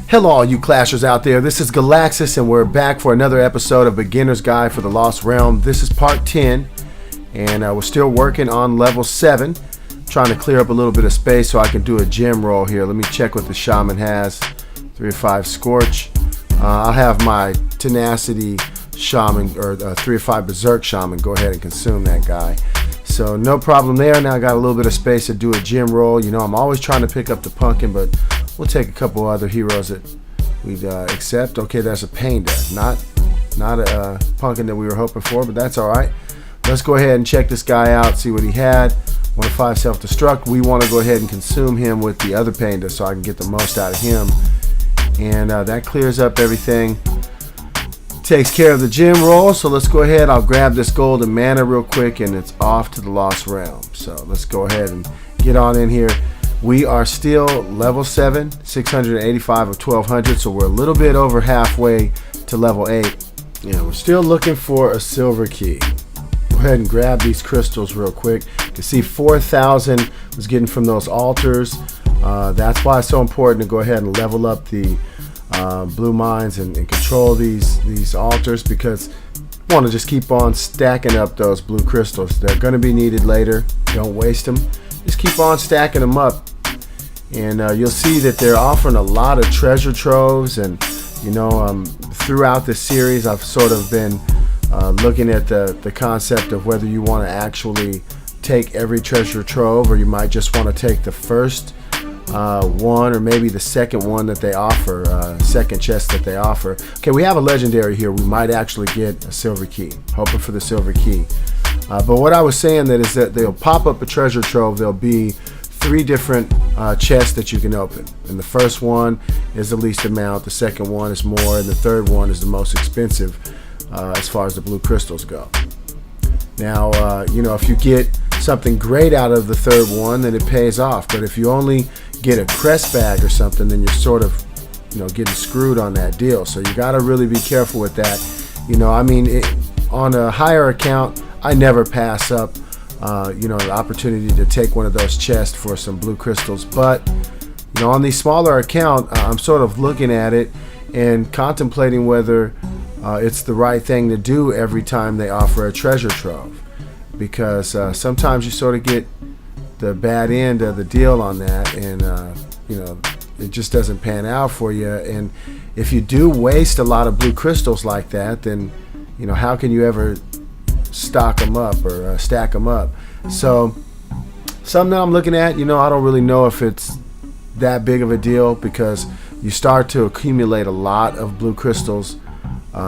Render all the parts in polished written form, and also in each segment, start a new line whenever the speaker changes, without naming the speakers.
Hello all you clashers out there, this is Galaxis and we're back for another episode of Beginner's Guide for the Lost Realm. This is part 10 and we're still working on level 7, trying to clear up a little bit of space so I can do a gem roll here. Let me check what the shaman has. 3 or 5 scorch. I'll have my tenacity shaman or 3 or 5 berserk shaman go ahead and consume that guy. So no problem there. Now I got a little bit of space to do a gem roll. You know, I'm always trying to pick up the pumpkin, but we'll take a couple other heroes that we'd accept. Okay, there's a panda. Not a pumpkin that we were hoping for, but that's all right. Let's go ahead and check this guy out, see what he had. 1 of 5 self-destruct. We want to go ahead and consume him with the other panda so I can get the most out of him. And that clears up everything. Takes care of the gem roll. So let's go ahead. I'll grab this golden mana real quick and it's off to the Lost Realm. So let's go ahead and get on in here. We are still level 7, 685 of 1200, so we're a little bit over halfway to level 8. We're still looking for a silver key. Go ahead and grab these crystals real quick. You can see 4,000 was getting from those altars. That's why it's so important to go ahead and level up the blue mines and control these altars, because you want to just keep on stacking up those blue crystals. They're going to be needed later. Don't waste them. Just keep on stacking them up, and you'll see that they're offering a lot of treasure troves. And you know, throughout this series I've sort of been looking at the concept of whether you want to actually take every treasure trove, or you might just want to take the first one, or maybe the second one that they offer, second chest that they offer. Okay, we have a legendary here. We might actually get a silver key, hoping for the silver key. But what I was saying that is that they'll pop up a treasure trove. There'll be 3 different chests that you can open, and the first one is the least amount, the second one is more, and the third one is the most expensive as far as the blue crystals go. Now you know, if you get something great out of the third one, then it pays off. But if you only get a crest bag or something, then you're sort of, you know, getting screwed on that deal. So you got to really be careful with that. You know, I mean, on a higher account, I never pass up you know, the opportunity to take one of those chests for some blue crystals. But you know, on the smaller account, I'm sort of looking at it and contemplating whether it's the right thing to do every time they offer a treasure trove, because sometimes you sort of get the bad end of the deal on that, and you know, it just doesn't pan out for you. And if you do waste a lot of blue crystals like that, then you know, how can you ever stock them up or stack them up? So something that I'm looking at, you know, I don't really know if it's that big of a deal, because you start to accumulate a lot of blue crystals.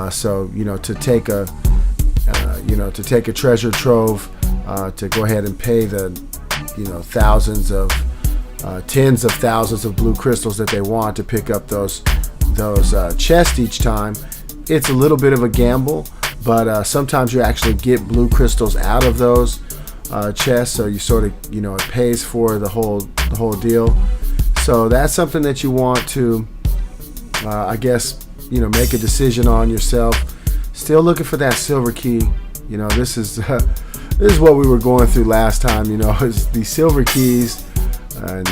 So you know, to take a treasure trove, to go ahead and pay the, you know, thousands of tens of thousands of blue crystals that they want to pick up those chests each time, it's a little bit of a gamble. But sometimes you actually get blue crystals out of those chests, so you sort of, you know, it pays for the whole deal. So that's something that you want to, I guess, you know, make a decision on yourself. Still looking for that silver key. You know, this is what we were going through last time. You know, is the silver keys,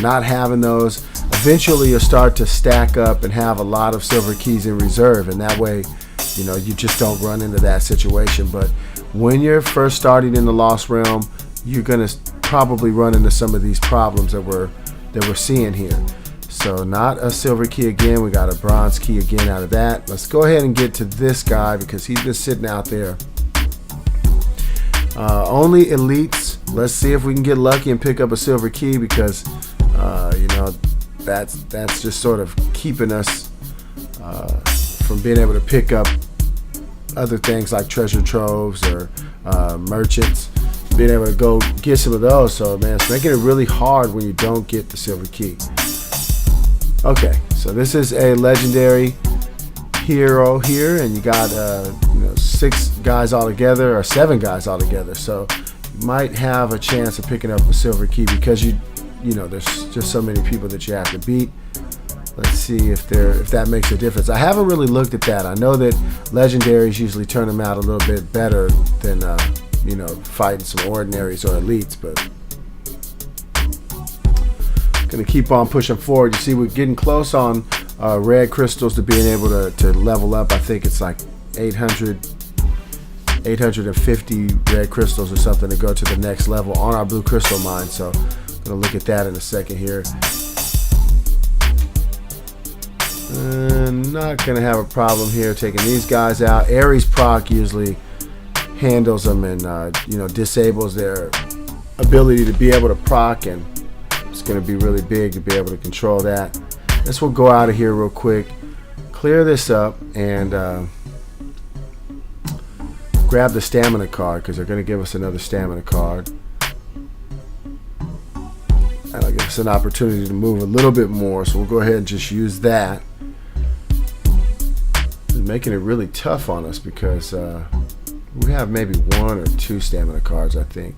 not having those. Eventually, you'll start to stack up and have a lot of silver keys in reserve, and that way, you know, you just don't run into that situation. But when you're first starting in the Lost Realm, you're gonna probably run into some of these problems that we're seeing here. So not a silver key again. We got a bronze key again out of that. Let's go ahead and get to this guy, because he's been sitting out there. Only elites. Let's see if we can get lucky and pick up a silver key, because you know, that's just sort of keeping us from being able to pick up other things like treasure troves or merchants, being able to go get some of those. So man, it's making it really hard when you don't get the silver key. Okay, so this is a legendary hero here, and you got you know, 6 guys all together, or 7 guys all together. So you might have a chance of picking up a silver key, because you know, there's just so many people that you have to beat. Let's see if that makes a difference. I haven't really looked at that. I know that legendaries usually turn them out a little bit better than you know, fighting some ordinaries or elites, but Gonna keep on pushing forward. You see, we're getting close on red crystals to being able to level up. I think it's like 850 red crystals or something to go to the next level on our blue crystal mine. So I'm gonna look at that in a second here. Not gonna have a problem here taking these guys out. Ares proc usually handles them and disables their ability to be able to proc, and it's gonna be really big to be able to control that. This will go out of here real quick, clear this up, and grab the stamina card because they're going to give us another stamina card. That'll give us an opportunity to move a little bit more, so we'll go ahead and just use that. It's making it really tough on us because we have maybe 1 or 2 stamina cards, I think.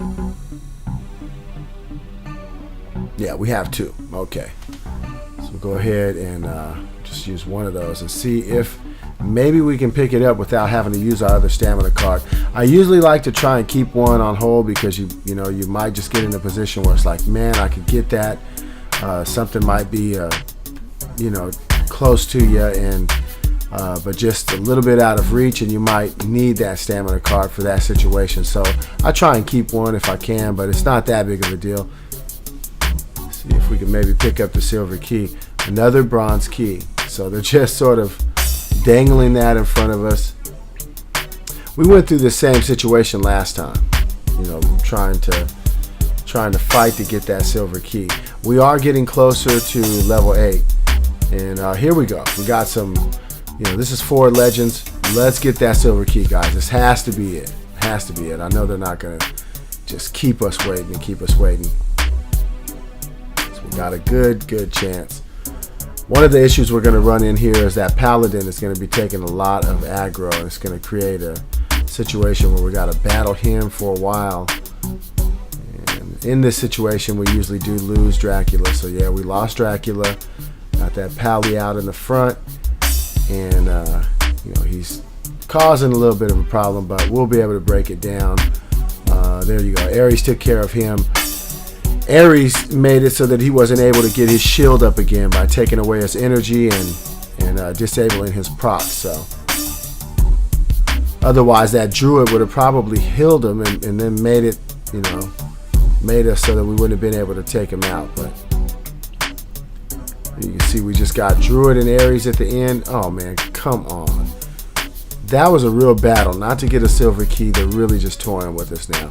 Yeah, we have 2. Okay. So we'll go ahead and just use one of those and see if maybe we can pick it up without having to use our other stamina card. I usually like to try and keep one on hold because you might just get in a position where it's like, man, I could get that. Something might be close to you, and but just a little bit out of reach, and you might need that stamina card for that situation. So I try and keep one if I can, but it's not that big of a deal. See if we can maybe pick up the silver key. Another bronze key. So they're just sort of dangling that in front of us. We went through the same situation last time, trying to fight to get that silver key. We are getting closer to level 8, and here we go. We got some, this is 4 legends. Let's get that silver key, guys. This has to be it. Has to be it. I know they're not gonna just keep us waiting and keep us waiting. So we got a good chance. One of the issues we're going to run in here is that Paladin is going to be taking a lot of aggro, and it's going to create a situation where we got to battle him for a while. And in this situation, we usually do lose Dracula. So yeah, we lost Dracula. Got that Pally out in the front, and he's causing a little bit of a problem, but we'll be able to break it down. There you go. Ares took care of him. Ares made it so that he wasn't able to get his shield up again by taking away his energy and disabling his proc. So otherwise, that druid would have probably healed him and then made it, made us so that we wouldn't have been able to take him out. But you can see we just got druid and Ares at the end. Oh man, come on. That was a real battle. Not to get a silver key. They're really just toying with us now.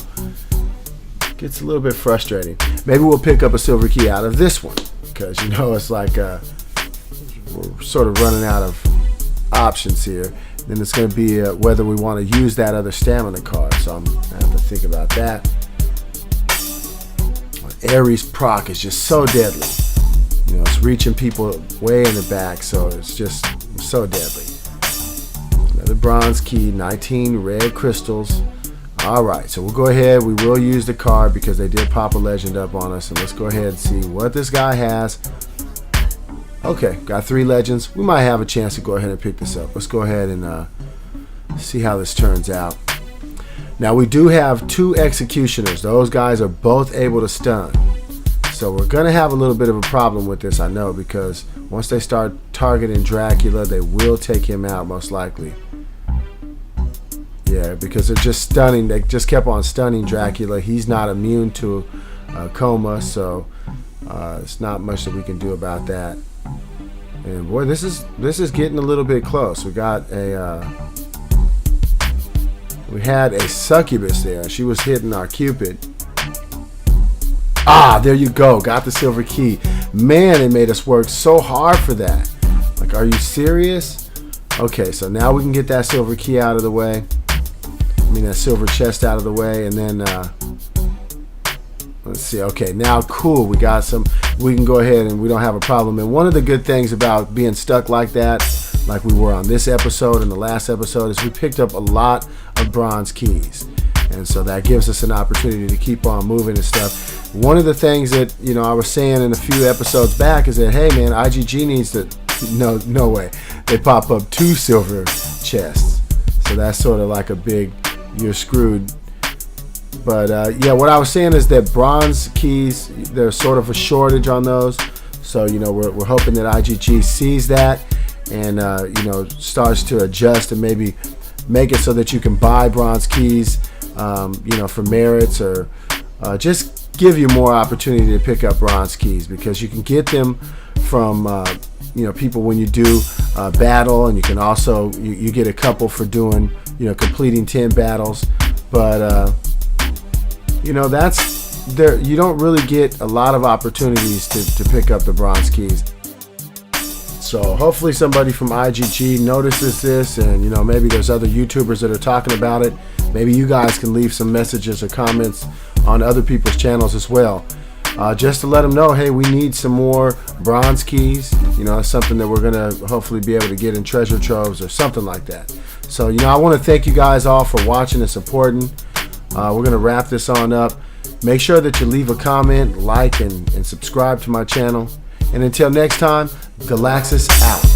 Gets a little bit frustrating. Maybe we'll pick up a silver key out of this one because it's like we're sort of running out of options here. Then it's going to be whether we want to use that other stamina card. So I'm going to have to think about that. Ares proc is just so deadly. It's reaching people way in the back, so it's just so deadly. Another bronze key, 19 red crystals. Alright, so we'll go ahead. We will use the card because they did pop a legend up on us. And let's go ahead and see what this guy has. Okay, got 3 legends. We might have a chance to go ahead and pick this up. Let's go ahead and see how this turns out. Now we do have 2 executioners. Those guys are both able to stun. So we're going to have a little bit of a problem with this, I know, because once they start targeting Dracula, they will take him out most likely. Yeah, because they're just stunning. They just kept on stunning Dracula. He's not immune to coma, so it's not much that we can do about that. And boy, this is getting a little bit close. We got we had a succubus there. She was hitting our Cupid. Ah, there you go. Got the silver key. Man, it made us work so hard for that. Like, are you serious? Okay, so now we can get that silver key out of the way. That silver chest out of the way, and then let's see. Okay, now cool, we got some. We can go ahead and we don't have a problem. And one of the good things about being stuck like that, like we were on this episode and the last episode, is we picked up a lot of bronze keys, and so that gives us an opportunity to keep on moving and stuff. One of the things that I was saying in a few episodes back is that, hey man, IGG needs to. No way. They pop up 2 silver chests, so that's sort of like a big. You're screwed. But yeah, what I was saying is that bronze keys, there's sort of a shortage on those. So, we're hoping that IGG sees that and, starts to adjust and maybe make it so that you can buy bronze keys, for merits, or just give you more opportunity to pick up bronze keys, because you can get them from, people when you do battle, and you can also, you get a couple for doing, completing 10 battles. But, that's there. You don't really get a lot of opportunities to pick up the bronze keys. So hopefully somebody from IGG notices this, and maybe there's other YouTubers that are talking about it. Maybe you guys can leave some messages or comments on other people's channels as well, just to let them know, hey, we need some more bronze keys. It's something that we're gonna hopefully be able to get in treasure troves or something like that. So I want to thank you guys all for watching and supporting. We're gonna wrap this on up. Make sure that you leave a comment, like, and subscribe to my channel. And until next time, Galaxis out.